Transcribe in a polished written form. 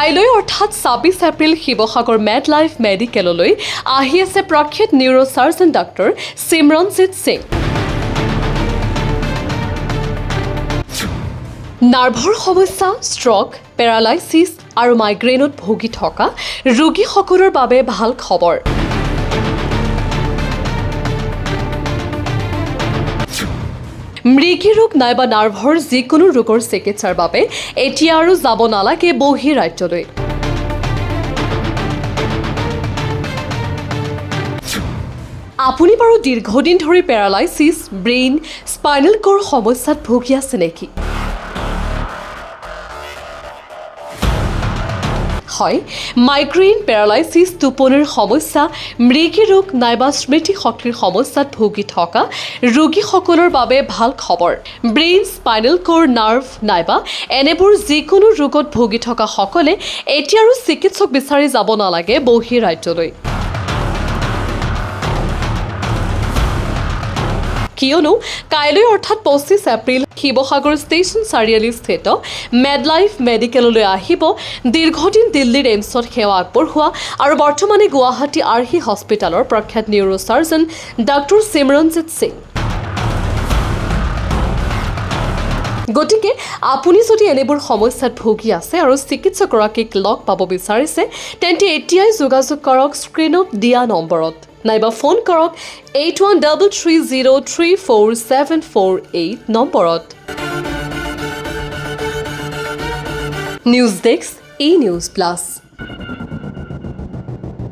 কাইলৈ অৰ্থাৎ ২৬ April Sivasagar made Life মেডিকেললৈ আহি আছে প্ৰখ্যাত নিউৰোচাৰ্জন ডাক্তৰ সিমৰনজিৎ সিং। নাৰ্ভৰ সমস্যা, ষ্ট্ৰক, পেৰালাইচিছ আৰু মাইগ্ৰেইনত ভুগি থকা ৰোগীসকলৰ বাবে ভাল খবৰ। মৃগী ৰোগ নাইবা নাৰ্ভৰ যিকোনো ৰোগৰ চিকিৎসাৰ বাবে এতিয়া আৰু যাব নালাগে বহিঃৰাজ্যলৈ। আপুনি বাৰু দীৰ্ঘদিন ধৰি পেৰালাইচিছ, ব্ৰেইন, স্পাইনেল কৰ্ড সমস্যাত ভুগি আছে নেকি? হয়, মাইগ্ৰেইন, পেৰালাইচিছ, টোপনিৰ সমস্যা, মৃগী ৰোগ নাইবা স্মৃতি শক্তিৰ সমস্যাত ভুগি থকা ৰোগীসকলৰ বাবে ভাল খবৰ। ব্ৰেইন, স্পাইনেল কৰ্ড, নাৰ্ভ নাইবা এনেবোৰ যিকোনো ৰোগত ভুগি থকাসকলে এতিয়া আৰু চিকিৎসক বিচাৰি যাব নালাগে বহিঃৰাজ্যলৈ। কিয়নো কাইলৈ অৰ্থাৎ ২৫ এপ্ৰিল শিৱসাগৰ ষ্টেচন চাৰিআলিস্থিত মেড লাইফ মেডিকেললৈ আহিব দীৰ্ঘদিন দিল্লীৰ এইমছত সেৱা আগবঢ়োৱা আৰু বৰ্তমানে গুৱাহাটী আৰ্হি হস্পিটেলৰ প্ৰখ্যাত নিউৰোচাৰ্জন ডাক্তৰ সিমৰনজিৎ সিং। গতিকে আপুনি যদি এনেবোৰ সমস্যাত ভুগি আছে আৰু চিকিৎসকগৰাকীক লগ পাব বিচাৰিছে তেন্তে এতিয়াই যোগাযোগ কৰক স্ক্ৰীনত দিয়া নম্বৰত নাইবা ফোন কৰক 8133034748 নম্বৰত। নিউজ ডেস্ক, ই নিউজ প্লাছ।